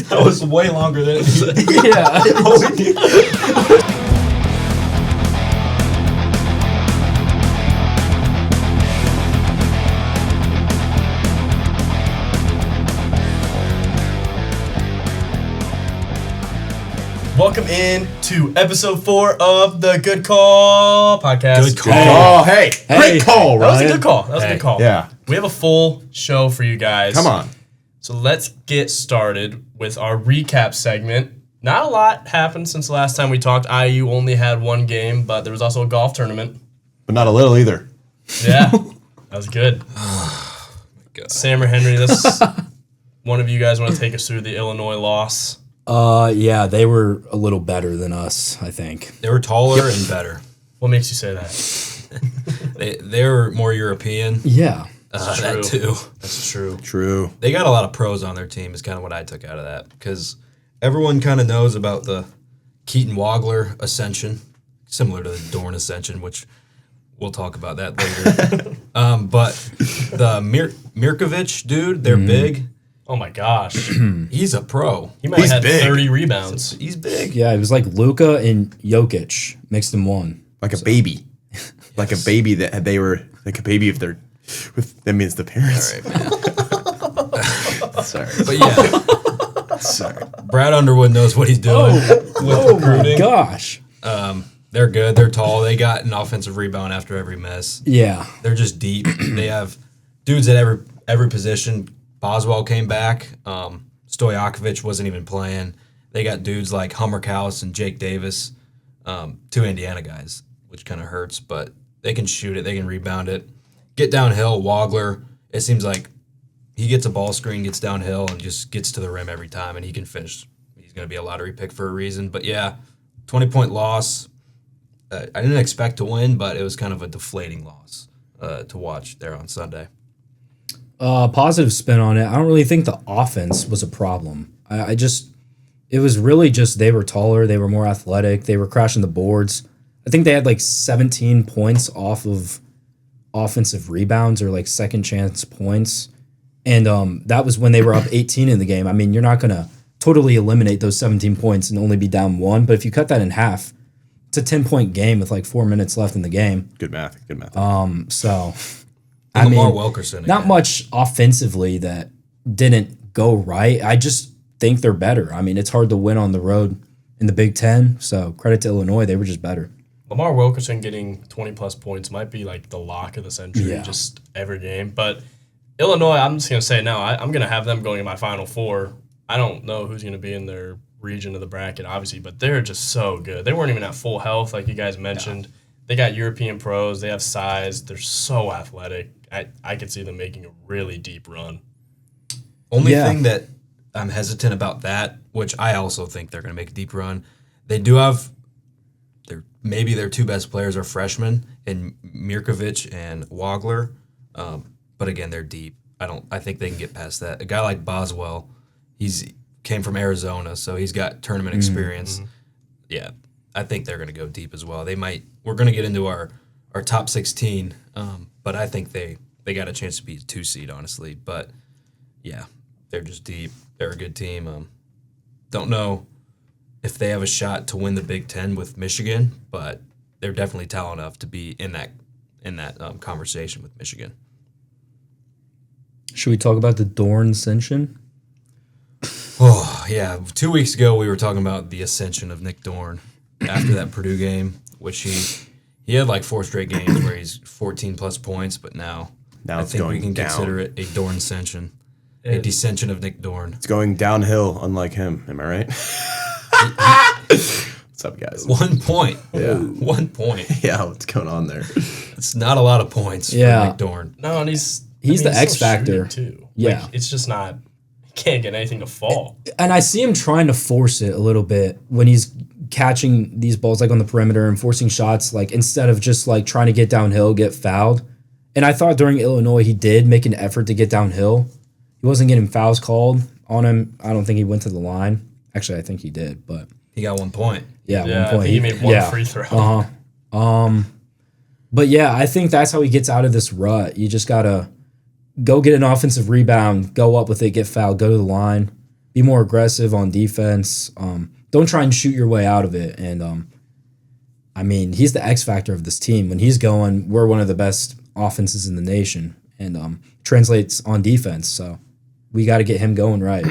That was way longer than it needed. Yeah. Welcome in to episode 4 of the Good Call podcast. Good call. Oh, Hey. great call, That was Ryan. a good call. That was a good call. Yeah. We have a full show for you guys. Come on. So let's get started with our recap segment. Not a lot happened since the last time we talked. IU only had one game, but there was also a golf tournament. But not a little either. Yeah, that was good. Sam or Henry, this one of you guys want to take us through the Illinois loss? Yeah, they were a little better than us, I think. They were taller and better. What makes you say that? They were more European. Yeah. That too. That's true. True. They got a lot of pros on their team is kind of what I took out of that. Because everyone kind of knows about the Keaton-Wagler ascension, similar to the Dorn ascension, which we'll talk about that later. But the Mirkovic dude, they're big. Oh my gosh. He's a pro. He might have had big. 30 rebounds. He's big. Yeah, it was like Luka and Jokic mixed in one. Like a baby. Like a baby that they were, like a baby if they're, that means the parents. All right, man. Sorry. But yeah, Sorry. Brad Underwood knows what he's doing with recruiting. Gosh. They're good. They're tall. They got an offensive rebound after every miss. Yeah. They're just deep. They have dudes at every position. Boswell came back. Stojakovic wasn't even playing. They got dudes like Hummerkaus and Jake Davis, two Indiana guys, which kind of hurts, but they can shoot it. They can rebound it. Get downhill, Wagler, it seems like he gets a ball screen, gets downhill, and just gets to the rim every time, and he can finish. He's going to be a lottery pick for a reason. But, yeah, 20-point loss. I didn't expect to win, but it was kind of a deflating loss to watch there on Sunday. Positive spin on it. I don't really think the offense was a problem. It was really just they were taller, they were more athletic, they were crashing the boards. I think they had like 17 points off of offensive rebounds or like second chance points. And that was when they were up 18 in the game. I mean, you're not going to totally eliminate those 17 points and only be down one, but if you cut that in half, it's a 10-point game with like 4 minutes left in the game. Good math. Good math. So, And I mean, Lamar Wilkerson not again. much offensively that didn't go right. I just think they're better. I mean, it's hard to win on the road in the Big Ten. So credit to Illinois, they were just better. Lamar Wilkerson getting 20-plus points might be like the lock of the century, just every game. But Illinois, I'm just going to say now, I'm going to have them going in my Final Four. I don't know who's going to be in their region of the bracket, obviously, but they're just so good. They weren't even at full health, like you guys mentioned. Yeah. They got European pros. They have size. They're so athletic. I could see them making a really deep run. Only thing that I'm hesitant about that, which I also think they're going to make a deep run, they do have maybe their two best players are freshmen in Mirkovic and Wagler, but again, they're deep. I think they can get past that. A guy like Boswell, he's came from Arizona, so he's got tournament experience. Mm-hmm. Yeah, I think they're going to go deep as well. They might. We're going to get into our top 16, but I think they got a chance to be a 2 seed, honestly. But yeah, they're just deep. They're a good team. Don't know if they have a shot to win the Big Ten with Michigan, but they're definitely talented enough to be in that conversation with Michigan. Should we talk about the Dorn ascension? Oh, yeah. 2 weeks ago, we were talking about the ascension of Nick Dorn after that Purdue game, which he had like 4 straight games where he's 14-plus points, but now I think we can consider it a Dorn ascension, a descension of Nick Dorn. It's going downhill, unlike him. Am I right? What's up, guys? 1 point. Yeah. 1 point. Yeah, what's going on there? It's not a lot of points for Nick Dorn. No, and he's the X factor too. Yeah, like, it's just not. He can't get anything to fall. And I see him trying to force it a little bit when he's catching these balls like on the perimeter and forcing shots, like instead of just like trying to get downhill, get fouled. And I thought during Illinois he did make an effort to get downhill. He wasn't getting fouls called on him. I don't think he went to the line. Actually, I think he did, but he got 1 point. Yeah, 1 point. I think he made one free throw. But yeah, I think that's how he gets out of this rut. You just gotta go get an offensive rebound, go up with it, get fouled, go to the line, be more aggressive on defense. Don't try and shoot your way out of it. And I mean, he's the X factor of this team. When he's going, we're one of the best offenses in the nation, and translates on defense. So we got to get him going right.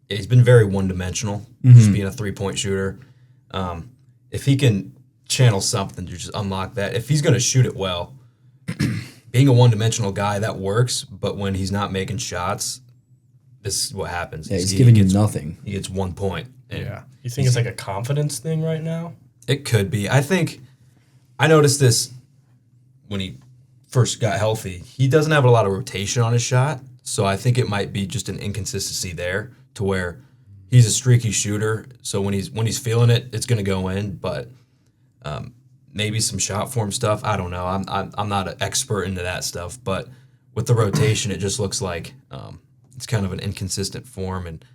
He's been very one-dimensional, just being a three-point shooter. If he can channel something to just unlock that, if he's going to shoot it well, being a one-dimensional guy, that works. But when he's not making shots, this is what happens. Yeah, he's giving you nothing. He gets 1 point. Yeah. You think it's like a confidence thing right now? It could be. I think I noticed this when he first got healthy. He doesn't have a lot of rotation on his shot, so I think it might be just an inconsistency there to where he's a streaky shooter. So when he's feeling it, it's going to go in. But maybe some shot form stuff. I don't know. I'm not an expert into that stuff, but with the rotation, it just looks like it's kind of an inconsistent form, and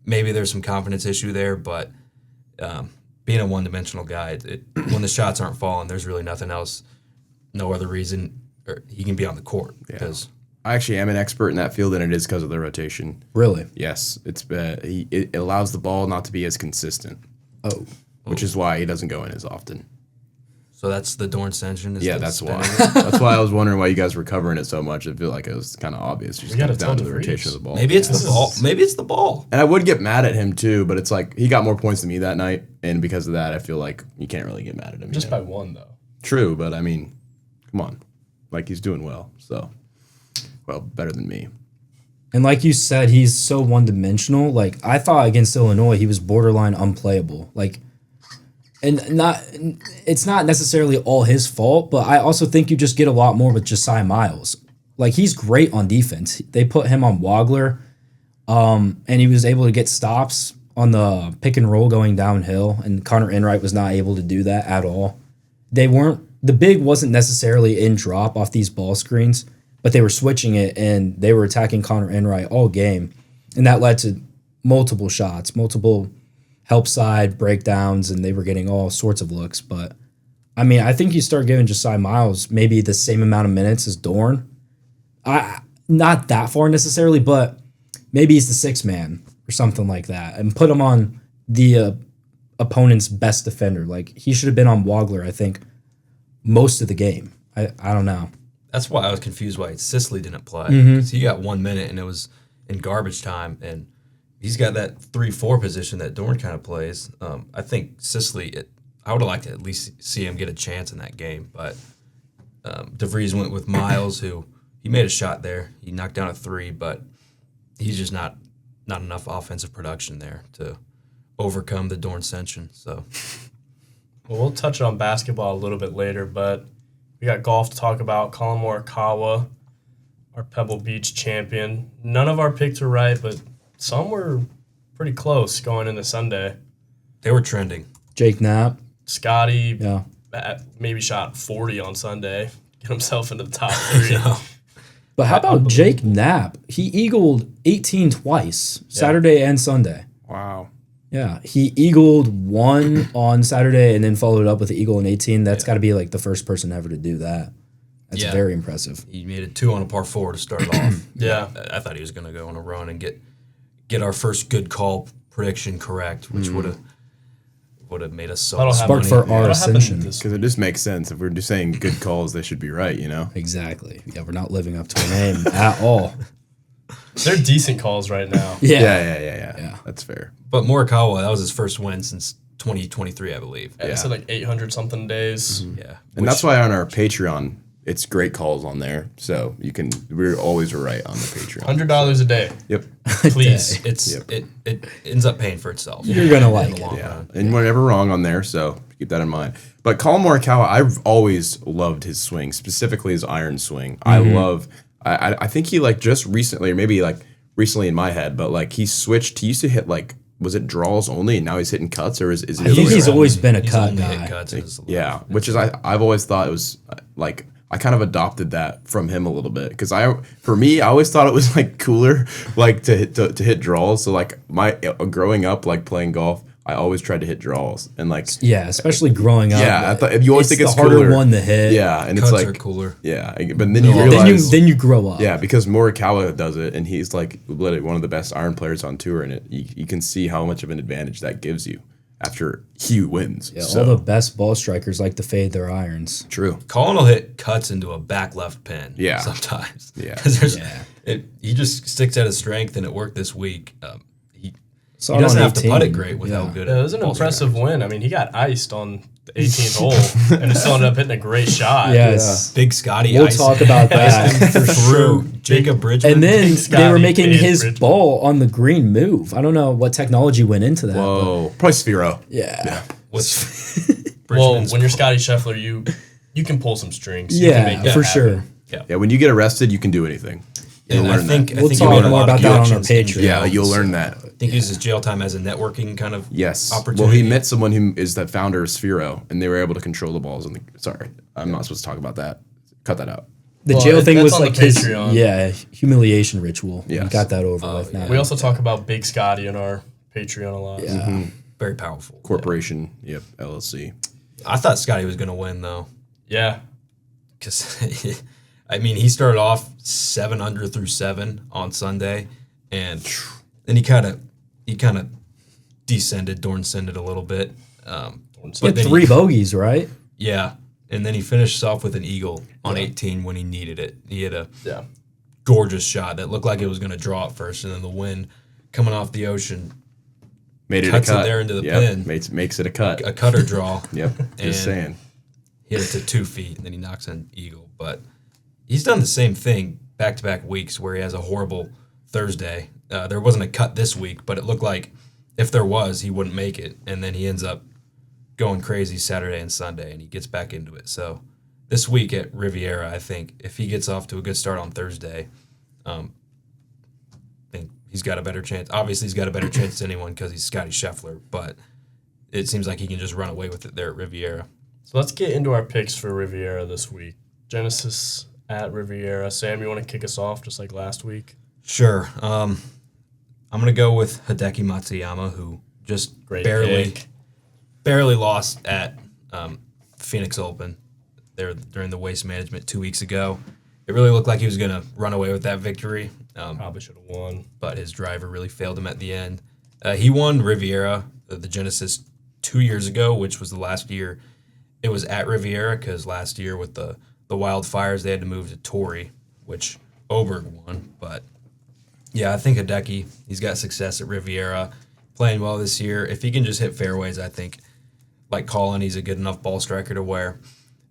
maybe there's some confidence issue there. But being a one-dimensional guy, when the shots aren't falling, there's really nothing else, no other reason he can be on the court. Because I actually am an expert in that field, and it is because of the rotation. Really? Yes, it allows the ball not to be as consistent. Oh. Which is why he doesn't go in as often. So that's the Dorn Ascension? Yeah, that's why. That's why I was wondering why you guys were covering it so much. I feel like it was kind of obvious. Just comes down to the rotation of the ball. Maybe it's the ball. Maybe it's the ball. And I would get mad at him too, but it's like he got more points than me that night, and because of that, I feel like you can't really get mad at him. Just by one, though. True, but I mean, come on. Like, he's doing well, so. Well, better than me. And like you said, he's so one-dimensional. Like, I thought against Illinois, he was borderline unplayable. Like, and it's not necessarily all his fault, but I also think you just get a lot more with Josiah Miles. Like, he's great on defense. They put him on Wagler, and he was able to get stops on the pick and roll going downhill, and Connor Enright was not able to do that at all. The big wasn't necessarily in drop off these ball screens, but they were switching it, and they were attacking Connor Enright all game, and that led to multiple shots, multiple help side breakdowns, and they were getting all sorts of looks. But, I mean, I think you start giving Josiah Miles maybe the same amount of minutes as Dorn. Not that far necessarily, but maybe he's the sixth man or something like that, and put him on the opponent's best defender. Like, he should have been on Wagler, I think, most of the game. I don't know. That's why I was confused why Sicily didn't play. Because he got 1 minute, and it was in garbage time, and he's got that 3-4 position that Dorn kind of plays. I think Sicily, I would have liked to at least see him get a chance in that game. But DeVries went with Miles, who he made a shot there. He knocked down a three, but he's just not enough offensive production there to overcome the Dorn Ascension. So, well, we'll touch on basketball a little bit later, but we got golf to talk about. Colin Morikawa, our Pebble Beach champion. None of our picks were right, but some were pretty close going into Sunday. They were trending. Jake Knapp. Scotty maybe shot 40 on Sunday, get himself into the top three. But how about Jake Knapp? He eagled 18 twice, Saturday and Sunday. Wow. Yeah, he eagled one on Saturday and then followed it up with the eagle in 18. That's got to be like the first person ever to do that. That's very impressive. He made it 2 on a par 4 to start off. I thought he was going to go on a run and get our first good call prediction correct, which would have made us so spark for our ascension. Because it just makes sense. If we're just saying good calls, they should be right, you know? Exactly. Yeah, we're not living up to a name at all. They're decent calls right now. Yeah. That's fair. But Morikawa, that was his first win since 2023, I believe. Yeah. So like 800 something days. Yeah. And that's why on our Patreon, it's great calls on there. So we're always right on the Patreon. $100 a day. Yep. Please. It ends up paying for itself. You're going to like it. Yeah. And we're never wrong on there, so keep that in mind. But Colin Morikawa, I've always loved his swing, specifically his iron swing. I think he like just recently, or maybe like recently in my head, but like he switched. He used to hit like, was it draws only, and now he's hitting cuts, or is it? I think he's always been a cut guy. Yeah, which is I've always thought it was like I kind of adopted that from him a little bit because for me I always thought it was like cooler like to hit draws. So like growing up like playing golf, I always tried to hit draws and like Yeah, especially growing up. I thought you always think it's the harder cooler. one to hit. Yeah, and Cuts it's like are cooler. Yeah, but then you realize then you grow up. yeah, because Morikawa does it, and he's like literally one of the best iron players on tour, and you can see how much of an advantage that gives you after he wins. Yeah, So, all the best ball strikers like to fade their irons. true. Colin will hit cuts into a back left pin. Yeah. Sometimes. Yeah. Because he just sticks at his strength, and it worked this week. Saw He it doesn't on have to 18. putt it great with how good Yeah, it was an ball impressive strikers. win. I mean, he got iced on the 18th hole and still ended up hitting a great shot. Yes. Big Scotty We'll icing. talk about that for sure. Through Jacob Bridgman. And then Scotty they were making and his Bridgman. ball on the green move. I don't know what technology went into that. Whoa, probably Sphero. But yeah. with Well, Bridgman's when you're Scotty Scheffler, you can pull some strings. You can Yeah, make that for happen. sure. Yeah, when you get arrested, you can do anything. You'll And I learn think, that. I We'll think he talk made a more lot of about that on our connections in Patreon. Yeah, jail. you'll learn that. I think he uses jail time as a networking kind of Yes. opportunity. Well, he met someone who is the founder of Sphero, and they were able to control the balls. Sorry, I'm not supposed to talk about that. Cut that out. The Well, jail thing that's was on the like his Patreon. humiliation ritual. Yes. We got that over with now. We also talk about Big Scotty in our Patreon a lot. Yeah. Very powerful. Corporation, yep, LLC. I thought Scotty was going to win, though. Yeah. Because, I mean, he started off 7 under through 7 on Sunday, and then he kind of descended a little bit. He But had then 3 bogeys, right? yeah, and then he finished off with an eagle on 18 when he needed it. He had a Yeah. gorgeous shot that looked like it was going to draw at first, and then the wind coming off the ocean, Made it Cuts a it cut. there into the Yep, pin. Makes it a cut. a cutter draw. Yep, And- just saying. He hit it to 2 feet, and then he knocks an eagle. But he's done the same thing back-to-back weeks where he has a horrible Thursday. There wasn't a cut this week, but it looked like if there was, he wouldn't make it. And then he ends up going crazy Saturday and Sunday, and he gets back into it. So this week at Riviera, I think if he gets off to a good start on Thursday, I think he's got a better chance. Obviously, he's got a better chance than anyone because he's Scotty Scheffler, but it seems like he can just run away with it there at Riviera. So let's get into our picks for Riviera this week. Genesis at Riviera. Sam, you want to kick us off just like last week? Sure. I'm going to go with Hideki Matsuyama, who just Great pick. barely lost at Phoenix Open there during the Waste Management 2 weeks ago. It really looked like he was going to run away with that victory, Probably should have won. but his driver really failed him at the end. He won Riviera, the Genesis, 2 years ago, which was the last year it was at Riviera, because last year with the wildfires, they had to move to Torrey, which Oberg won. But, yeah, I think Hideki, he's got success at Riviera, playing well this year. If he can just hit fairways, I think, like Colin, he's a good enough ball striker to where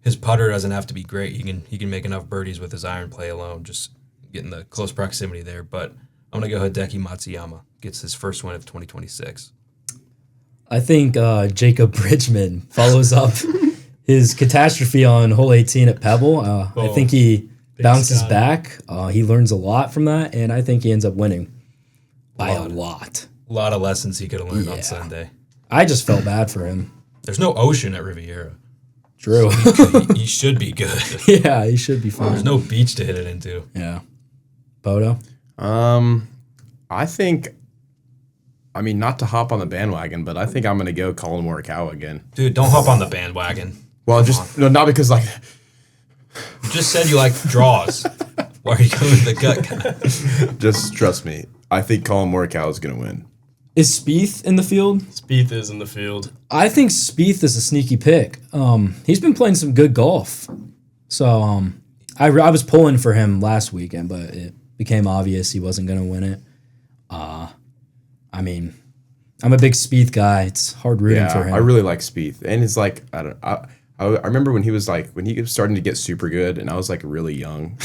his putter doesn't have to be great. He can make enough birdies with his iron play alone, just getting the close proximity there. But I'm going to go Hideki Matsuyama, gets his first win of 2026. I think Jacob Bridgman follows up his catastrophe on hole 18 at Pebble. I think he bounces Scotty. back. He learns a lot from that, and I think he ends up winning by a lot. A lot of lessons he could have learned Yeah. on Sunday. I just felt bad for him. There's no ocean at Riviera. True. He should be good. Yeah, he should be fine. There's no beach to hit it into. Yeah. Bodo? I think, I mean, not to hop on the bandwagon, but I think I'm going to go Colin Morikawa again. Dude, don't hop on the bandwagon. Well, just, no, not because, like, You just said you like draws. Why are you going with the gut guy? just trust me. I think Colin Morikawa is going to win. Is Spieth in the field? Spieth is in the field. I think Spieth is a sneaky pick. He's been playing some good golf. So I was pulling for him last weekend, but it became obvious he wasn't going to win it. I mean, I'm a big Spieth guy. It's hard rooting for him. I really like Spieth, and it's like I remember when he was starting to get super good, and I was like really young.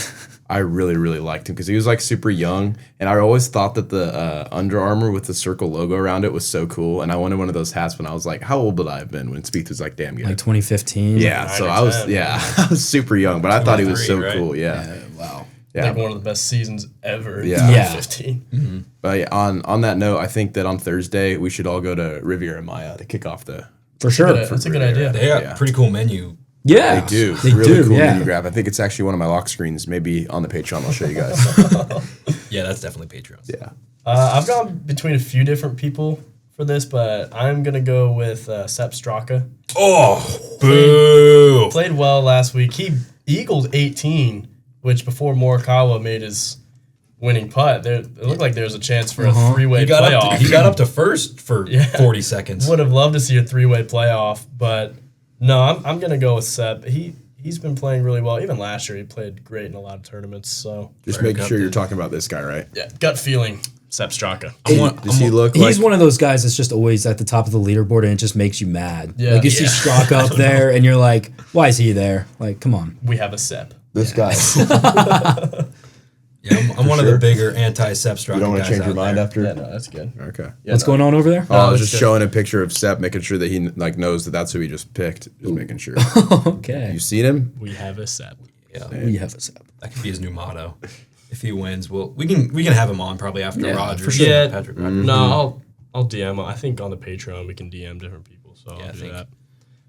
I really, really liked him because he was like super young, and I always thought that the Under Armour with the circle logo around it was so cool, and I wanted one of those hats when I was like, how old would I have been when Spieth was like damn good? Like 2015. Yeah, 9 so or I was 10. I was super young, but I thought he was so 23, right? cool. Yeah, Wow. yeah. Like one of the best seasons ever. Yeah. Yeah. 15. But yeah, on that note, I think that on Thursday we should all go to Riviera Maya to kick off the. For sure. That's a good idea. They got Yeah. pretty cool menu. Yeah. They do. They really do, cool yeah. menu grab. I think it's actually one of my lock screens. Maybe on the Patreon, I'll show you guys. Yeah, that's definitely Patreon. Yeah. I've gone between a few different people for for this, but I'm going to go with Sepp Straka. Oh, boo. Played well last week. He eagled 18, which before Morikawa made his winning putt, it looked like there was a chance for a three-way playoff. He got up to first for 40 seconds. Would have loved to see a three-way playoff, but no, I'm going to go with Sepp. He's been playing really well. Even last year, he played great in a lot of tournaments. So just making sure you're talking about this guy, right? Yeah, gut feeling, Sepp Straka. Does he look like... He's one of those guys that's just always at the top of the leaderboard, and it just makes you mad. Yeah. Like, you see Straka up there, and you're like, why is he there? Like, come on. We have a Sepp. This guy. Yeah, I'm one of the bigger anti-Sepp Straka guys. You don't want to change your mind after? Yeah, no, that's good. Okay. Yeah, What's going on over there? Oh, I was just showing a picture of Sepp, making sure that he knows that that's who he just picked. Just making sure. Okay. You seen him? We have a Sepp. Yeah, We have a Sepp. that could be his new motto. If he wins, we can have him on probably after Rogers. for sure. Yeah, Patrick Rogers. no, I'll DM him. I think on the Patreon we can DM different people, so I'll do that.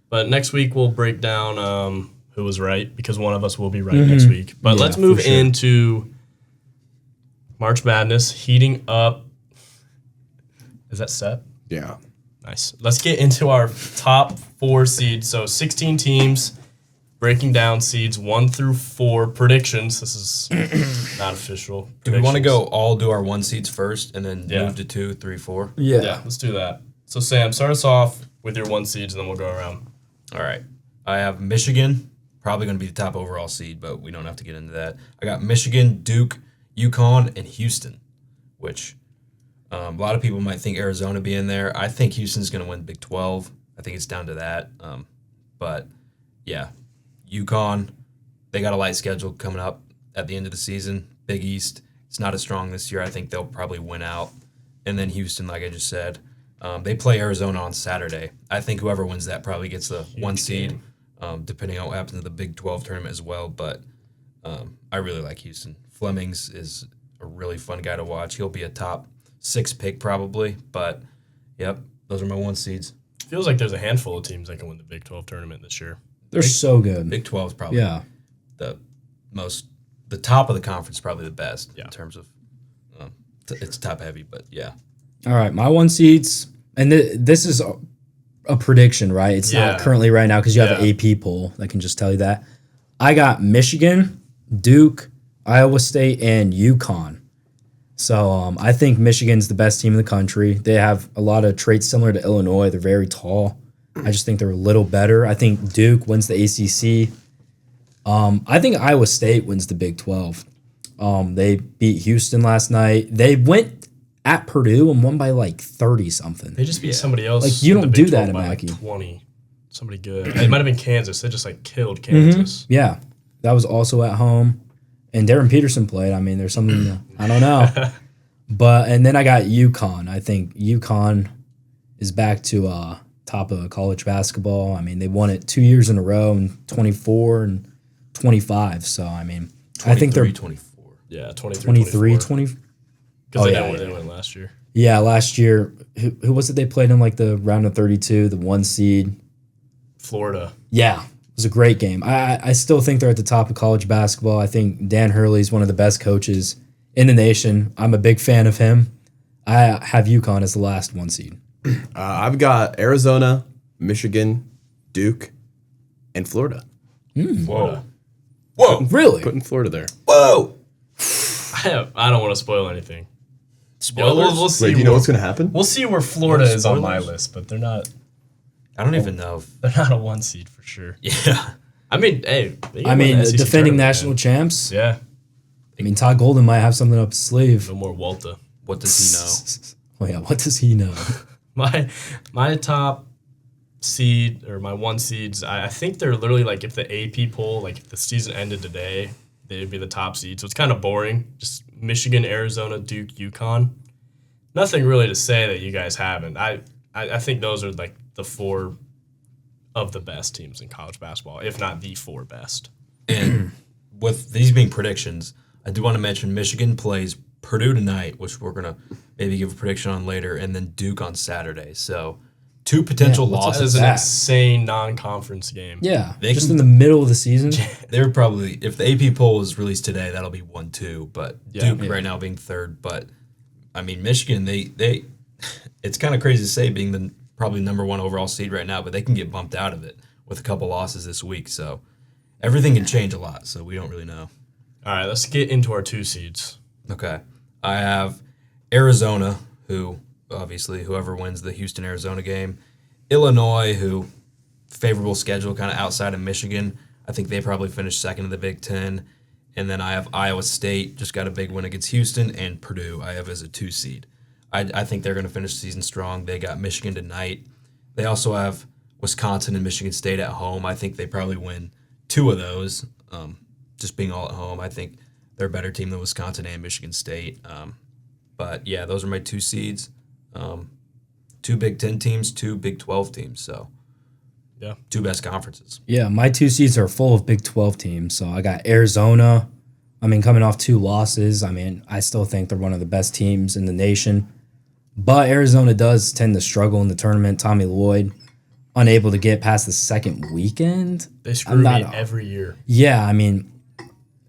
But next week we'll break down who was right, because one of us will be right next week. But let's move into March Madness, heating up. Is that set? Yeah. Nice. Let's get into our top 4 seeds. So 16 teams, breaking down seeds 1 through 4 predictions. This is not official. Do we want to do our 1 seeds first and then Yeah. move to 2, 3, 4? Yeah, let's do that. So Sam, start us off with your 1 seeds, and then we'll go around. All right. I have Michigan, probably going to be the top overall seed, but we don't have to get into that. I got Michigan, Duke, UConn, and Houston, which a lot of people might think Arizona be in there. I think Houston's going to win Big 12. I think it's down to that. But, yeah, UConn, they got a light schedule coming up at the end of the season. Big East, it's not as strong this year. I think they'll probably win out. And then Houston, like I just said, they play Arizona on Saturday. I think whoever wins that probably gets the 1 seed, depending on what happens in the Big 12 tournament as well. But I really like Houston. Flemings is a really fun guy to watch. He'll be a top 6 pick probably. But, yep, those are my 1 seeds. Feels like there's a handful of teams that can win the Big 12 tournament this year. They're so good. Big 12 is probably the top of the conference, probably the best in terms of it's top heavy, but yeah. All right, my 1 seeds, and this is a prediction, right? It's not currently right now because you have an AP poll that can just tell you that. I got Michigan, Duke, Iowa State, and UConn. So I think Michigan's the best team in the country. They have a lot of traits similar to Illinois. They're very tall. I just think they're a little better. I think Duke wins the ACC. I think Iowa State wins the Big 12. They beat Houston last night. They went at Purdue and won by like 30-something. They just beat somebody else. Like, you in the don't Big do that 12 at by Mackey. 20. Somebody good. It might have been Kansas. They just like killed Kansas. Yeah, that was also at home. And Darren Peterson played. I mean, there's something, I don't know. And then I got UConn. I think UConn is back to top of college basketball. I mean, they won it 2 years in a row in 24 and 25. So, I mean, I think they're 24. Yeah, 23, 23, 20. Because Oh, they yeah, didn't win last year. Yeah, last year, who was it they played in like the round of 32, the 1 seed? Florida. Yeah, it was a great game. I still think they're at the top of college basketball. I think Dan Hurley's one of the best coaches in the nation. I'm a big fan of him. I have UConn as the last 1 seed. I've got Arizona, Michigan, Duke, and Florida. Florida. Whoa. Really? Putting Florida there. Whoa. I don't want to spoil anything. Spoilers? We'll see. Wait, do you know what's going to happen? We'll see where Florida is on my Spoilers? list, but they're not. I don't even know. They're not a 1 seed for sure. Yeah. I mean, hey. The defending national champs. Yeah. I mean, Todd Golden might have something up his sleeve. No more Walter. What does he Oh yeah, what does he know? My top seed or my 1 seeds, I think they're literally like if the AP poll, like if the season ended today, they'd be the top seed. So it's kind of boring. Just Michigan, Arizona, Duke, UConn. Nothing really to say that you guys haven't. I think those are like the 4 of the best teams in college basketball, if not the 4 best. know? And with these being predictions, I do want to mention Michigan plays Purdue tonight, which we're going to maybe give a prediction on later, and then Duke on Saturday. So 2 potential That losses. is an that? insane non-conference game. Yeah, They just can- in the middle of the season. They're probably, if the AP poll is released today, that'll be 1-2. But Yeah. Duke right now being 3rd. But I mean, Michigan, they it's kind of crazy to say being the probably number 1 overall seed right now, but they can get bumped out of it with a couple losses this week. So everything can change a lot. So we don't really know. All right, let's get into our 2 seeds. Okay. I have Arizona, who obviously whoever wins the Houston-Arizona game. Illinois, who favorable schedule kind of outside of Michigan. I think they probably finished second in the Big Ten. And then I have Iowa State, just got a big win against Houston, and Purdue I have as a 2 seed. I think they're going to finish the season strong. They got Michigan tonight. They also have Wisconsin and Michigan State at home. I think they probably win 2 of those, just being all at home. I think they're a better team than Wisconsin and Michigan State. But, yeah, those are my 2 seeds. 2 Big Ten teams, 2 Big 12 teams. So, yeah, 2 best conferences. Yeah, my 2 seeds are full of Big 12 teams. So I got Arizona. Coming off 2 losses. I still think they're one of the best teams in the nation. But Arizona does tend to struggle in the tournament. Tommy Lloyd, unable to get past the second weekend. They screw me every year. Yeah,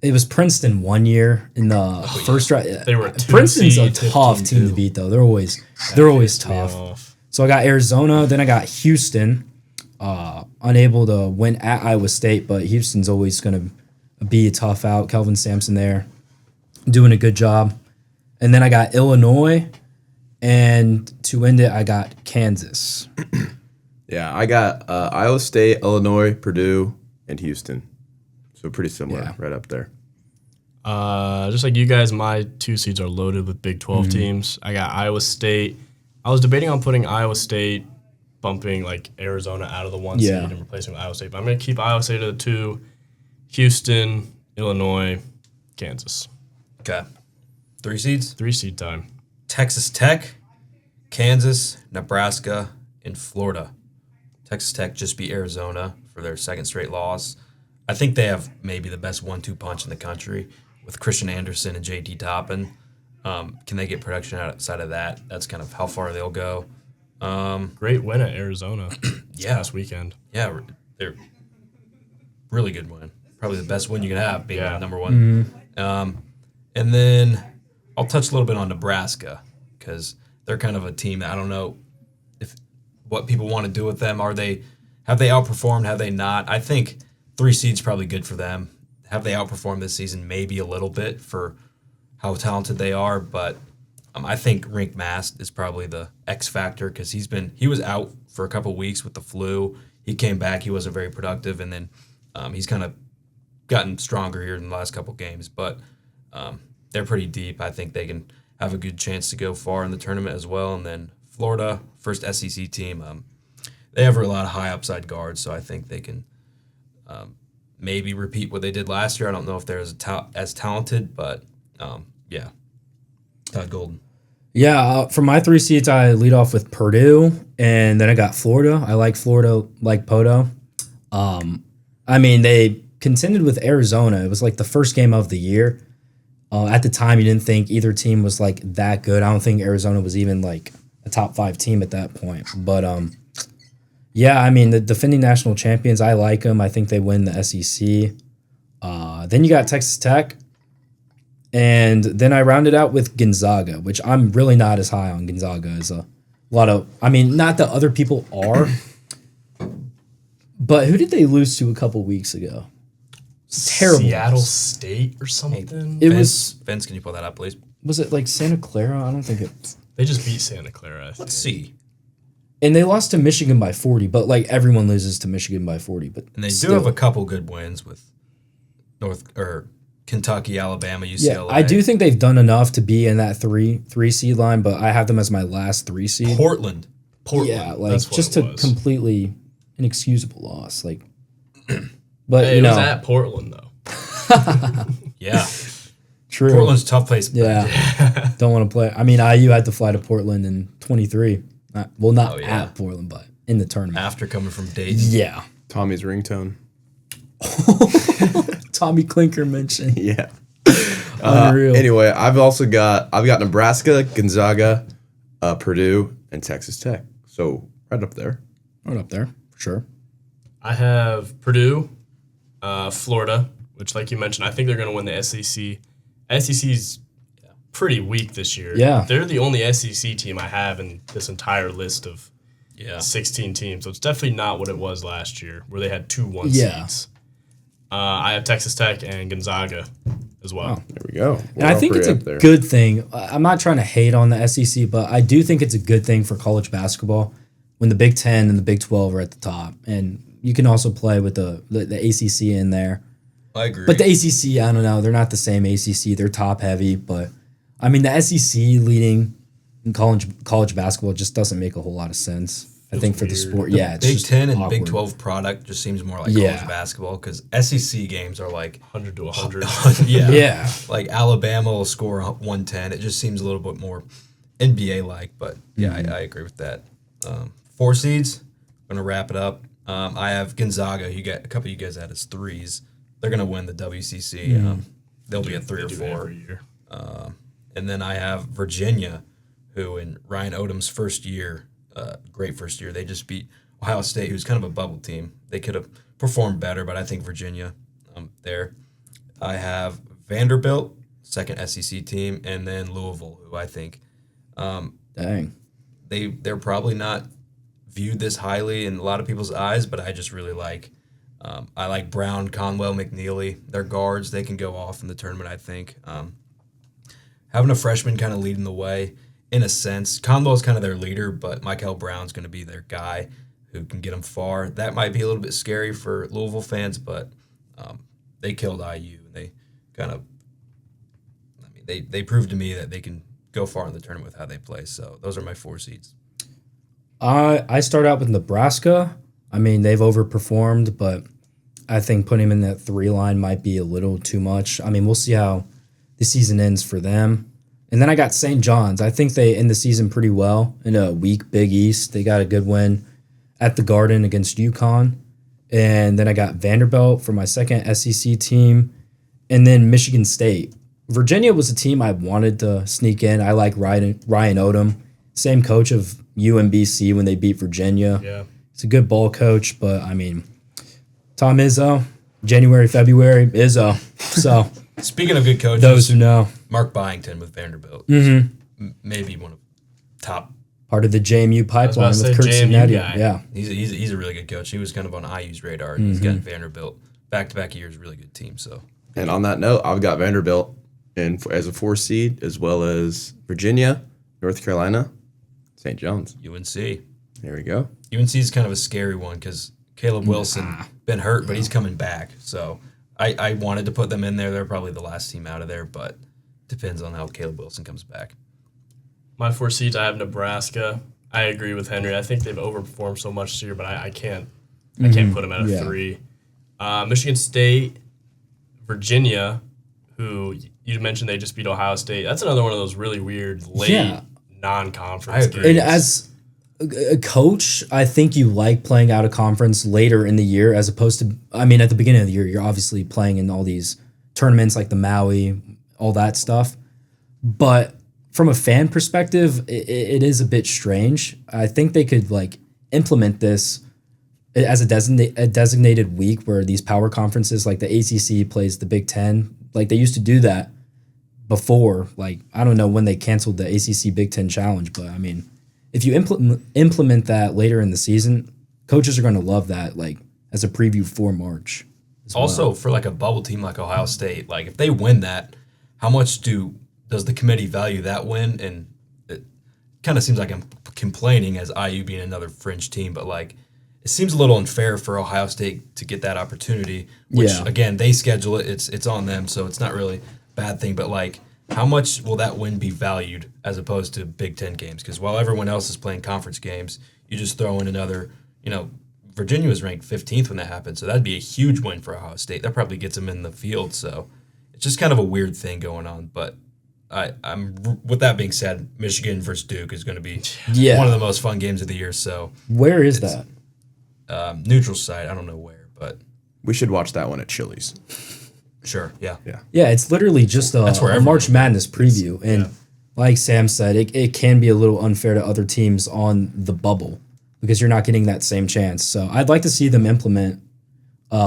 it was Princeton one year in the first round. They were Princeton's a tough team to beat, though. They're always tough. So I got Arizona, then I got Houston, unable to win at Iowa State, but Houston's always going to be a tough out. Kelvin Sampson there, doing a good job. And then I got Illinois, and to end it, I got Kansas. Yeah, I got Iowa State, Illinois, Purdue, and Houston. So pretty similar, right up there. Just like you guys, my 2 seeds are loaded with Big 12 teams. I got Iowa State. I was debating on putting Iowa State, bumping like Arizona out of the 1 seed and replacing with Iowa State. But I'm going to keep Iowa State at the 2, Houston, Illinois, Kansas. Okay. 3 seeds? 3 seed time. Texas Tech, Kansas, Nebraska, and Florida. Texas Tech just beat Arizona for their 2nd straight loss. I think they have maybe the best 1-2 punch in the country with Christian Anderson and J.T. Toppin. Can they get production outside of that? That's kind of how far they'll go. Great win at Arizona last weekend. Yeah, they're really good win. Probably the best win you can have, being number 1. And then I'll touch a little bit on Nebraska because they're kind of a team that I don't know what people want to do with them. Have they outperformed? Have they not? I think 3 seeds probably good for them. Have they outperformed this season? Maybe a little bit for how talented they are, but I think Rink Mast is probably the X factor because he was out for a couple weeks with the flu. He came back. He wasn't very productive, and then he's kind of gotten stronger here in the last couple games. But they're pretty deep. I think they can have a good chance to go far in the tournament as well. And then Florida, first SEC team, they have a lot of high upside guards, so I think they can maybe repeat what they did last year. I don't know if they're as talented, but yeah. Todd Golden. Yeah, for my 3 seeds, I lead off with Purdue, and then I got Florida. I like Florida like Poto. They contended with Arizona. It was like the first game of the year. At the time, you didn't think either team was like that good. I don't think Arizona was even like a top 5 team at that point. But the defending national champions, I like them. I think they win the SEC. Then you got Texas Tech. And then I rounded out with Gonzaga, which I'm really not as high on Gonzaga as a lot of, not that other people are, but who did they lose to a couple weeks ago? Terrible. Seattle State or something? Vince, can you pull that up, please? Was it like Santa Clara? I don't think it. They just beat Santa Clara, I think. Let's see. And they lost to Michigan by 40, but like everyone loses to Michigan by 40. But and they do have a couple good wins with Kentucky, Alabama, UCLA. Yeah, I do think they've done enough to be in that three seed line, but I have them as my last 3 seed. Portland. Yeah, like just a completely inexcusable loss. Like, but it was at Portland though. Yeah, true. Portland's a tough place. Yeah, don't want to play. IU had to fly to Portland in 23. Not at Portland, but in the tournament after coming from Dayton. Yeah, Tommy's ringtone. Tommy Clinker mentioned. Yeah. Unreal. Anyway, I've got Nebraska, Gonzaga, Purdue, and Texas Tech. So right up there. Right up there, for sure. I have Purdue, Florida, which like you mentioned, I think they're going to win the SEC. SEC's pretty weak this year. Yeah. They're the only SEC team I have in this entire list of 16 teams. So it's definitely not what it was last year, where they had 2 1 seeds. I have Texas Tech and Gonzaga as well. Wow. There we go. And I think it's a good thing. I'm not trying to hate on the SEC, but I do think it's a good thing for college basketball when the Big 10 and the Big 12 are at the top. And you can also play with the ACC in there. I agree. But the ACC, I don't know. They're not the same ACC. They're top heavy. But, I mean, the SEC leading in college basketball just doesn't make a whole lot of sense. I think for the sport, it's Big just 10 and awkward. Big 12 product just seems more like college basketball because SEC games are like 100 to 100. Yeah. Like Alabama will score 110. It just seems a little bit more NBA-like, but I agree with that. 4 seeds, I'm going to wrap it up. I have Gonzaga. You got a couple of you guys had as 3s. They're going to win the WCC. They'll be at 3 or 4. Every year. And then I have Virginia, who in Ryan Odom's first year, great first year, they just beat Ohio State, who's kind of a bubble team. They could have performed better, but I think Virginia there. I have Vanderbilt, second SEC team, and then Louisville, who I think they're probably not viewed this highly in a lot of people's eyes, but I just really like I like Brown, Conwell, McNeely. They're guards. They can go off in the tournament, I think. Having a freshman kind of leading the way, in a sense. Conwell's kind of their leader, but Michael Brown's going to be their guy who can get them far. That might be a little bit scary for Louisville fans, but they killed IU. And they kind of, they proved to me that they can go far in the tournament with how they play. So those are my 4 seeds. I start out with Nebraska. I mean, they've overperformed, but I think putting them in that 3 line might be a little too much. I mean, we'll see how the season ends for them. And then I got St. John's. I think they end the season pretty well in a weak Big East. They got a good win at the Garden against UConn. And then I got Vanderbilt for my second SEC team. And then Michigan State. Virginia was a team I wanted to sneak in. I like Ryan Odom, same coach of UMBC when they beat Virginia. Yeah. He's a good ball coach, but, I mean, Tom Izzo, January, February, Izzo. So... Speaking of good coaches, those who know, Mark Byington with Vanderbilt, maybe one of top. Part of the JMU pipeline with Kurt Cinetti. Yeah, he's a really good coach. He was kind of on IU's radar, and he's got Vanderbilt back-to-back years, really good team. So, and on that note, I've got Vanderbilt as a 4 seed, as well as Virginia, North Carolina, St. John's, UNC. There we go. UNC is kind of a scary one because Caleb Wilson been hurt, but he's coming back. So. I wanted to put them in there. They're probably the last team out of there, but depends on how Caleb Wilson comes back. My 4 seeds, I have Nebraska. I agree with Henry. I think they've overperformed so much this year, but I can't put them at a 3. Michigan State, Virginia, who you mentioned they just beat Ohio State. That's another one of those really weird late non-conference games. And as a coach, I think you like playing out of conference later in the year as opposed to, I mean, at the beginning of the year, you're obviously playing in all these tournaments like the Maui, all that stuff. But from a fan perspective, it is a bit strange. I think they could implement this as a designated week where these power conferences like the ACC plays the Big Ten. Like they used to do that before. Like, I don't know when they canceled the ACC Big Ten Challenge, but I mean, if you implement that later in the season, coaches are going to love that, like, as a preview for March. Also, for like a bubble team like Ohio State, like if they win that, how much does the committee value that win? And it kind of seems like I'm complaining as IU being another fringe team, but like it seems a little unfair for Ohio State to get that opportunity. Which again, they schedule it; it's on them, so it's not really a bad thing. But like, how much will that win be valued as opposed to Big Ten games? Because while everyone else is playing conference games, you just throw in another, Virginia was ranked 15th when that happened, so that'd be a huge win for Ohio State. That probably gets them in the field, so it's just kind of a weird thing going on. But I'm with that being said, Michigan versus Duke is going to be one of the most fun games of the year. So where is that? Neutral site. I don't know where, but we should watch that one at Chili's. Sure. Yeah. Yeah, it's literally just a March Madness preview. And like Sam said, it can be a little unfair to other teams on the bubble because you're not getting that same chance. So I'd like to see them implement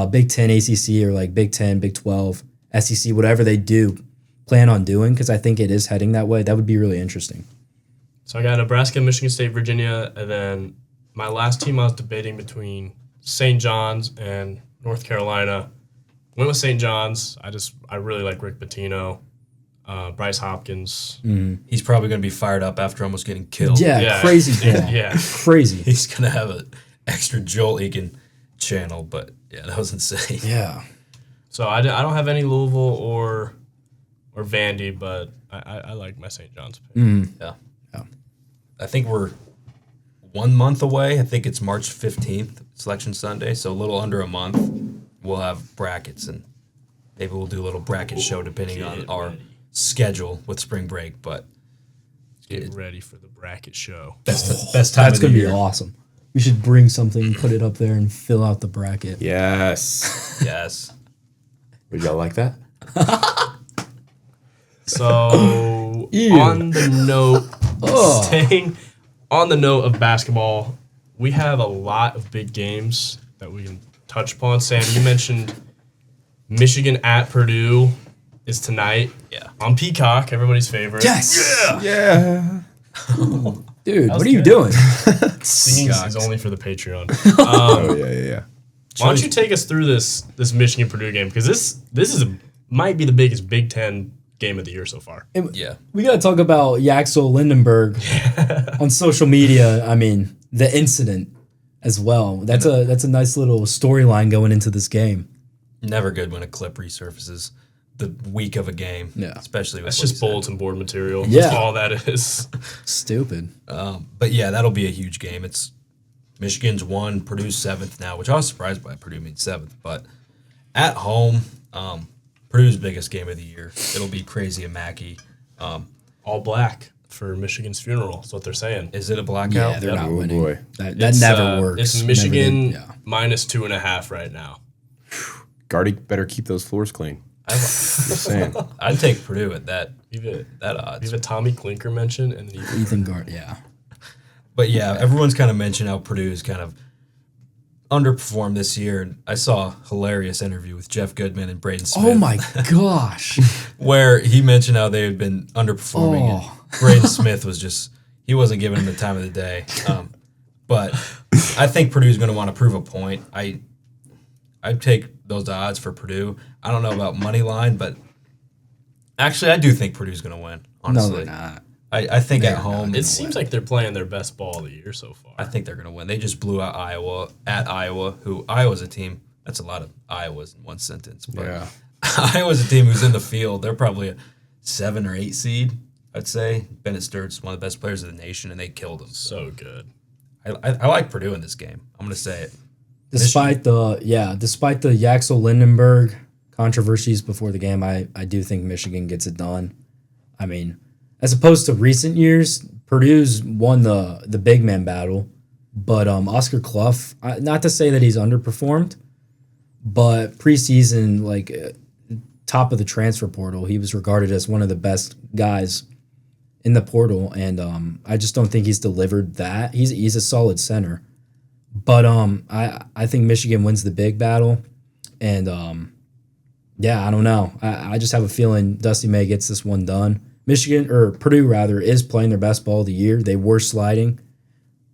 Big Ten, ACC, or like Big 10, Big 12, SEC, whatever they do, plan on doing because I think it is heading that way. That would be really interesting. So I got Nebraska, Michigan State, Virginia, and then my last team I was debating between St. John's and North Carolina. Went with St. John's. I really like Rick Pitino, Bryce Hopkins. He's probably going to be fired up after almost getting killed. Yeah. Crazy ball. Yeah. Crazy. He's going to have an extra Joel Eakin channel, but yeah, that was insane. Yeah. So I don't have any Louisville or Vandy, but I like my St. John's pick. Yeah. I think we're 1 month away. I think it's March 15th, Selection Sunday, so a little under a month. We'll have brackets, and maybe we'll do a little bracket show depending on our schedule with spring break. But get ready for the bracket show. Best time That's of the going to be year. awesome. We should bring something, put it up there, and fill out the bracket. Yes. Yes. Would y'all like that? So on the note, staying on the note of basketball, we have a lot of big games that we can touch upon. Sam, you mentioned Michigan at Purdue is tonight. Yeah. On Peacock, everybody's favorite. Yes. Yeah. Dude, what are was you good. doing? Singing is only for the Patreon. Oh yeah. Why don't you take us through this Michigan Purdue game? Because this might be the biggest Big Ten game of the year so far. Yeah. We got to talk about Yaxel Lindenberg on social media. I mean, the incident as well. That's a nice little storyline going into this game. Never good when a clip resurfaces the week of a game. Yeah. Especially with That's what he just said. bulletin board material. Yeah. That's all that is. Stupid. But yeah, that'll be a huge game. It's Michigan's 1, Purdue's 7th now, which I was surprised by. Purdue being 7th, but at home, Purdue's biggest game of the year. It'll be crazy and Mackey. All black for Michigan's funeral. That's what they're saying. Is it a blackout? Yeah, they're Yep. not Oh, winning. boy. That It's, never works. It's Never Michigan did. Yeah. minus 2.5 right now. Guardy better keep those floors clean. Just saying. I'd take Purdue at that Leave odds. a Tommy Clinker mention and then Ethan Gard, yeah. But yeah, everyone's kind of mentioned how Purdue's kind of underperformed this year. And I saw a hilarious interview with Jeff Goodman and Braden Smith. Oh my gosh. Where he mentioned how they had been underperforming. Oh. And Braden Smith he wasn't giving them the time of the day. But I think Purdue's going to want to prove a point. I'd take those odds for Purdue. I don't know about money line, but actually I do think Purdue's going to win, No, honestly. they're not. I think at home. it seems like they're playing their best ball of the year so far. I think they're going to win. They just blew out Iowa at Iowa, who Iowa's a team. That's a lot of Iowas in one sentence. But Yeah. Iowa's a team who's in the field. They're probably a 7 or 8 seed, I'd say. Bennett Sturt's one of the best players of the nation, and they killed him. So good. I like Purdue in this game. I'm going to say it. Despite the Yaxel Lindenberg controversies before the game, I do think Michigan gets it done. I mean, as opposed to recent years, Purdue's won the big man battle, but Oscar Clough, not to say that he's underperformed, but preseason, top of the transfer portal, he was regarded as one of the best guys in the portal, and I just don't think he's delivered that. He's a solid center. But I think Michigan wins the big battle, and I don't know. I just have a feeling Dusty May gets this one done. Purdue rather is playing their best ball of the year. They were sliding,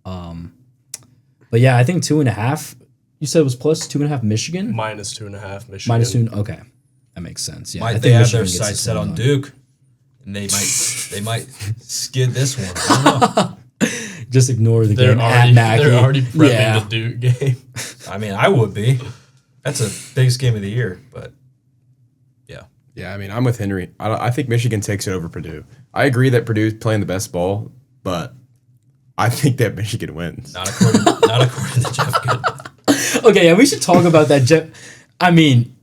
but yeah, I think 2.5. You said it was plus 2.5 Michigan. Minus 2.5 Michigan. Minus 2. Okay, that makes sense. Yeah, I Might think they have Michigan their gets sights this set one on done. Duke, and they might skid this one. I don't know. Just ignore the game They're Mackey. already prepping Yeah. the Duke game. I mean, I would be. That's a biggest game of the year, but yeah. Yeah, I mean, I'm with Henry. I think Michigan takes it over Purdue. I agree that Purdue's playing the best ball, but I think that Michigan wins. Not according to Jeff Goodman. Okay, yeah, we should talk about that. I mean,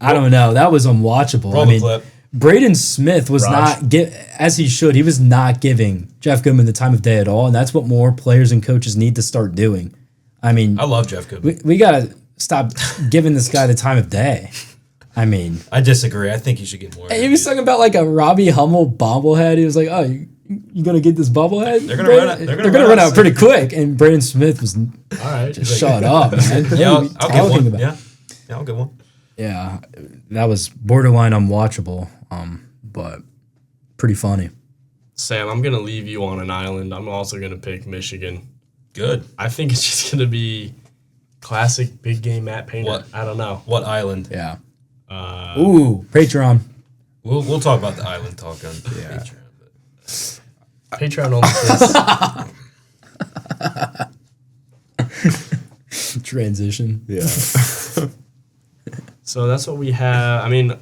I don't know. That was unwatchable. Roll I the mean, clip. Braden Smith was Raj. not as he should. He was not giving Jeff Goodman the time of day at all, and that's what more players and coaches need to start doing. I mean, I love Jeff Goodman. we gotta stop giving this guy the time of day. I mean, I disagree. I think he should get more. he was talking about like a Robbie Hummel bobblehead. He was like, "Oh, you gonna get this bobblehead? They're gonna run out- They're gonna run out pretty quick." And Braden Smith was All right. shut up, man. What Yeah, are I'll we get talking one. about? Yeah, I'll get one. Yeah, that was borderline unwatchable. but pretty funny. Sam, I'm gonna leave you on an island. I'm also gonna pick Michigan. Good. I think it's just gonna be classic big game Matt Painter. What? I don't know. What island? Yeah. Patreon. We'll talk about the island talk on Yeah. Patreon. But Patreon only kids. Transition. Yeah. So that's what we have. I mean,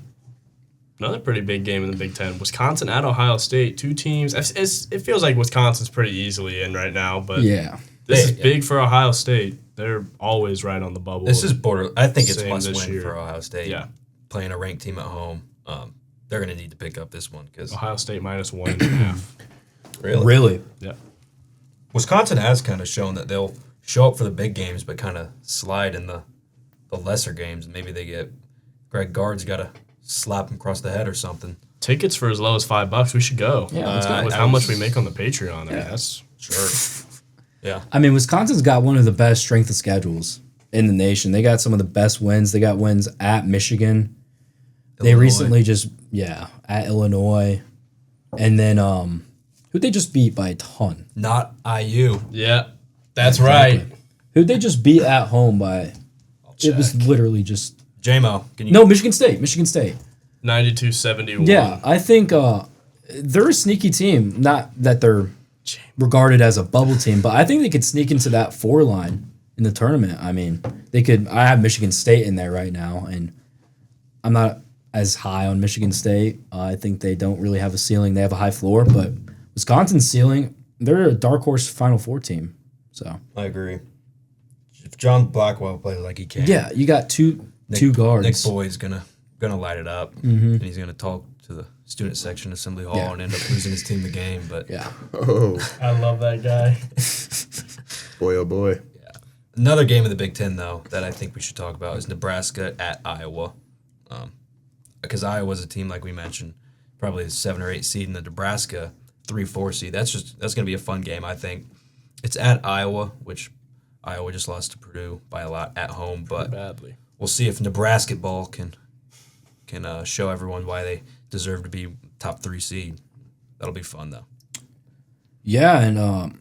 another pretty big game in the Big Ten. Wisconsin at Ohio State. Two teams. It feels like Wisconsin's pretty easily in right now, but Yeah. this is big for Ohio State. They're always right on the bubble. this is border. I think it's Same must this win year. for Ohio State. Yeah. Playing a ranked team at home. They're going to need to pick up this one because Ohio State -1.5. Really? Yeah. Wisconsin has kind of shown that they'll show up for the big games, but kind of slide in the lesser games. Maybe they get Greg Gard's got to slap him across the head or something. Tickets for as low as $5. We should go. Yeah, let's go. With how much we make on the Patreon. I mean, that's Sure. Yeah. I mean, Wisconsin's got one of the best strength of schedules in the nation. They got some of the best wins. They got wins at Michigan. They Illinois. recently at Illinois. And then who'd they just beat by a ton? Not IU. yeah. That's Exactly. right. Who'd they just beat at home by? It was literally just JMO, can you? no, Michigan State. 92-71. Yeah, I think they're a sneaky team. Not that they're regarded as a bubble team, but I think they could sneak into that 4 line in the tournament. I mean, they could. I have Michigan State in there right now, and I'm not as high on Michigan State. I think they don't really have a ceiling. They have a high floor, but Wisconsin's ceiling, they're a dark horse Final Four team. So I agree. If John Blackwell plays like he can, yeah, you got two guards. Nick Boyd's gonna light it up, and he's gonna talk to the student section assembly hall Yeah. and end up losing his team the game. But Yeah, Oh, I love that guy. boy, oh boy. another game of the Big Ten though that I think we should talk about is Nebraska at Iowa, because Iowa's a team like we mentioned, probably a 7 or 8 seed, and the Nebraska 3-4 seed. That's gonna be a fun game. I think it's at Iowa, which Iowa just lost to Purdue by a lot at home, but Badly. we'll see if Nebraska ball can show everyone why they deserve to be top 3 seed. That'll be fun though. yeah, and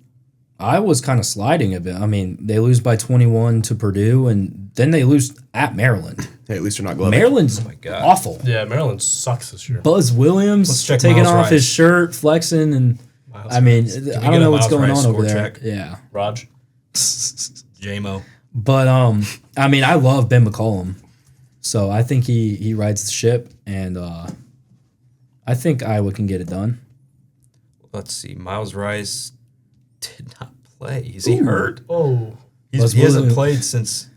Iowa's kind of sliding a bit. I mean, they lose by 21 to Purdue, and then they lose at Maryland. Hey, at least they're not gloving. Maryland's my God. awful. Yeah, Maryland sucks this year. Buzz Williams Let's check taking Miles off his Rice. shirt, flexing, and Miles I mean, Rice. I we don't get know a what's Miles going Rice on over score there. check? Yeah, Raj. JMO. but I mean, I love Ben McCollum, so I think he rides the ship, and I think Iowa can get it done. Let's see. Miles Rice did not play. Is he hurt? Oh. He Buzz hasn't Williams. played since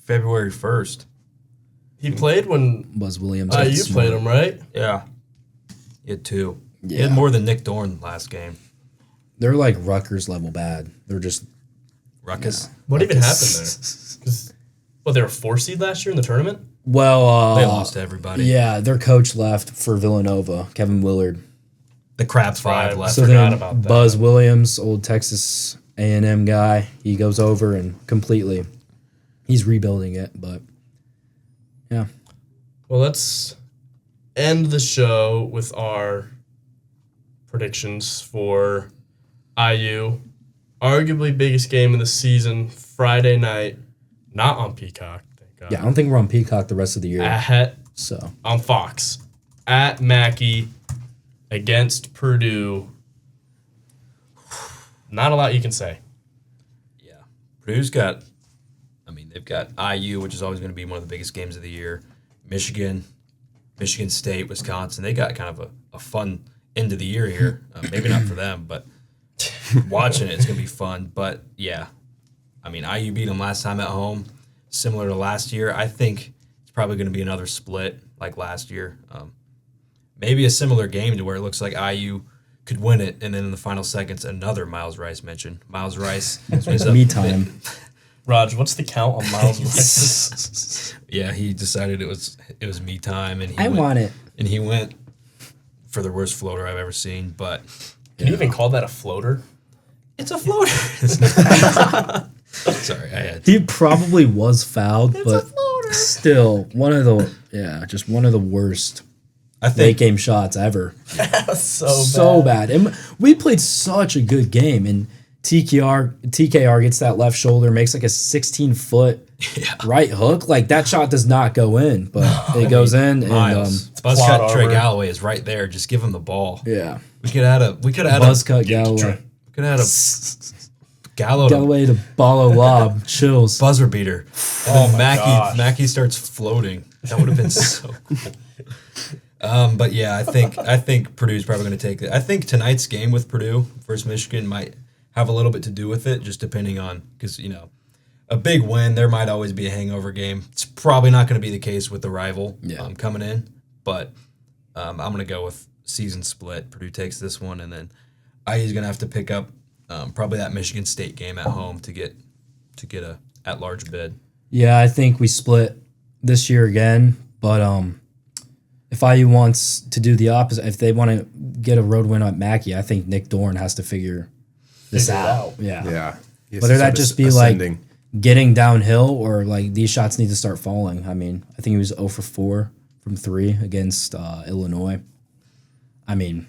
February 1st. He played when Buzz Williams. you is played smart. him, right? Yeah. He had 2. He Yeah. had more than Nick Dorn last game. They're like Rutgers level bad. They're just Ruckus. What even happened there? 'Cause, they were 4 seed last year in the tournament? well. They lost to everybody. Yeah, their coach left for Villanova, Kevin Willard. The crab 5 right. left. So forgot then about that. Buzz Williams, old Texas A&M guy, he goes over and completely, he's rebuilding it. But yeah, Well, let's end the show with our predictions for IU. Arguably biggest game of the season, Friday night, not on Peacock, thank God. yeah, I don't think we're on Peacock the rest of the year. So On Fox, at Mackey, against Purdue. Not a lot you can say. Yeah. Purdue's got, they've got IU, which is always going to be one of the biggest games of the year. Michigan State, Wisconsin. They got kind of a fun end of the year here. Maybe not for them, but watching it's going to be fun. But yeah, IU beat them last time at home, similar to last year. I think it's probably going to be another split like last year. Maybe a similar game to where it looks like IU could win it, and then in the final seconds, another Miles Rice mention. Miles Rice ends up me time. Raj, what's the count on Miles Rice? Yeah, he decided it was me time, and I want it. And he went for the worst floater I've ever seen. But Can you even call that a floater? it's a floater. Sorry, I had to. He probably was fouled, but still just one of the worst. late game shots ever. so bad. And we played such a good game. And TKR gets that left shoulder, makes like a 16-foot right hook. Like that shot does not go in, but it goes in. Miles. And Buzz cut Trey Galloway is right there. Just give him the ball. yeah, We could add a buzz cut Galloway. We could add a Galloway to Ballo lob chills. buzzer beater. And then Mackey starts floating. That would have been so cool. But yeah, I think Purdue's probably going to take it. I think tonight's game with Purdue versus Michigan might have a little bit to do with it, just depending on, because a big win, there might always be a hangover game. It's probably not going to be the case with the rival coming in, but I'm going to go with season split. Purdue takes this one, and then IU's going to have to pick up probably that Michigan State game at home to get a at-large bid. Yeah, I think we split this year again, but if IU wants to do the opposite, if they want to get a road win at Mackey, I think Nick Dorn has to figure this out. Yeah. Whether that just be like getting downhill or like these shots need to start falling. I mean, I think he was 0 for 4 from 3 against Illinois. I mean,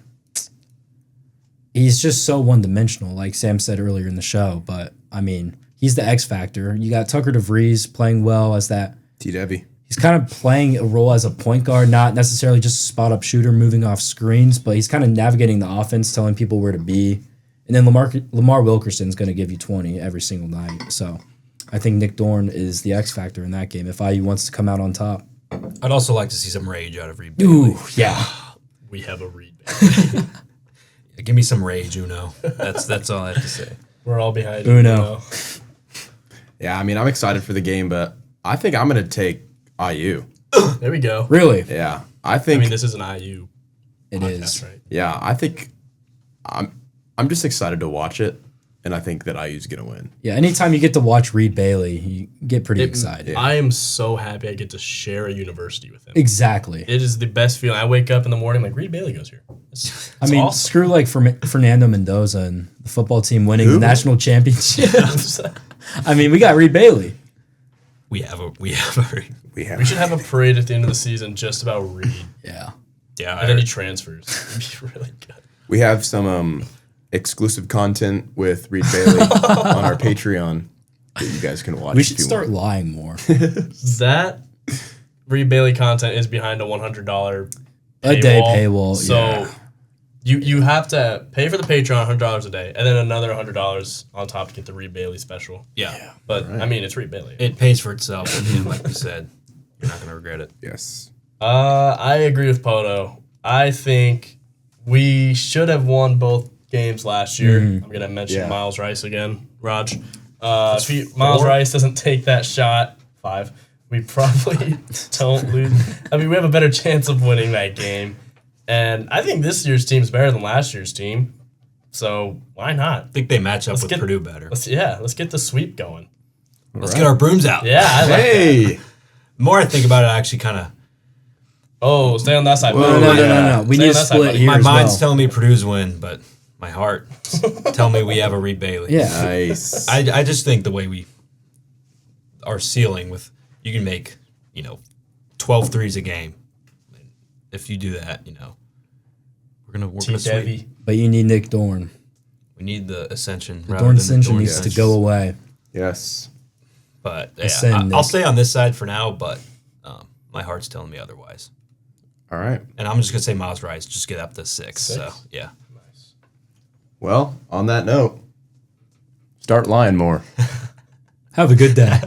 he's just so one-dimensional, like Sam said earlier in the show. But, I mean, he's the X factor. You got Tucker DeVries playing well as that. T-Debbie. He's kind of playing a role as a point guard, not necessarily just a spot-up shooter moving off screens, but he's kind of navigating the offense, telling people where to be. And then Lamar Wilkerson's going to give you 20 every single night. So I think Nick Dorn is the X factor in that game if IU wants to come out on top. I'd also like to see some rage out of Reed Bailey. Ooh, yeah. We have a Reed Bailey. Give me some rage, Uno. That's all I have to say. We're all behind Uno. Yeah, I mean, I'm excited for the game, but I think I'm going to take IU. There we go. Really? Yeah, I think. This is an IU. It is. Right? Yeah, I think I'm just excited to watch it, and I think that IU's going to win. Yeah, anytime you get to watch Reed Bailey, you get pretty excited. I am so happy I get to share a university with him. Exactly. It is the best feeling. I wake up in the morning like, Reed Bailey goes here. It's I mean, awesome. screw like Fernando Mendoza and the football team winning the national championship. I mean, we got Reed Bailey. We We should have a parade at the end of the season just about Reed. Yeah. Yeah. And then he transfers. It'd be really good. We have some exclusive content with Reed Bailey on our Patreon that you guys can watch. We should start lying more. That Reed Bailey content is behind a $100 paywall. A day paywall. So you have to pay for the Patreon $100 a day, and then another $100 on top to get the Reed Bailey special. Yeah. But I mean, it's Reed Bailey. It pays for itself, and like we said, you're not going to regret it. Yes. I agree with Poto. I think we should have won both games last year. I'm going to mention Miles Rice again, Raj. If Miles Rice doesn't take that shot, 5, we probably don't lose. I mean, we have a better chance of winning that game. And I think this year's team is better than last year's team. So why not? I think they match up with Purdue better. Let's get the sweep going. Let's get our brooms out. Yeah, I like that. The more I think about it, I actually kind of... Oh, stay on that side. No. We need to split here. My mind's telling me Purdue's win, but my heart tell me we have a Reed Bailey. Yeah. Nice. I just think the way we are ceiling with, you can make 12 threes a game. If you do that, we're gonna sweep. But you need Nick Dorn. We need the ascension. The Dorn ascension needs to go away. Yes. But I'll stay on this side for now. But my heart's telling me otherwise. All right. And I'm just gonna say Miles Rice. Just get up to 6. So yeah. Nice. Well, on that note, start lying more. Have a good day.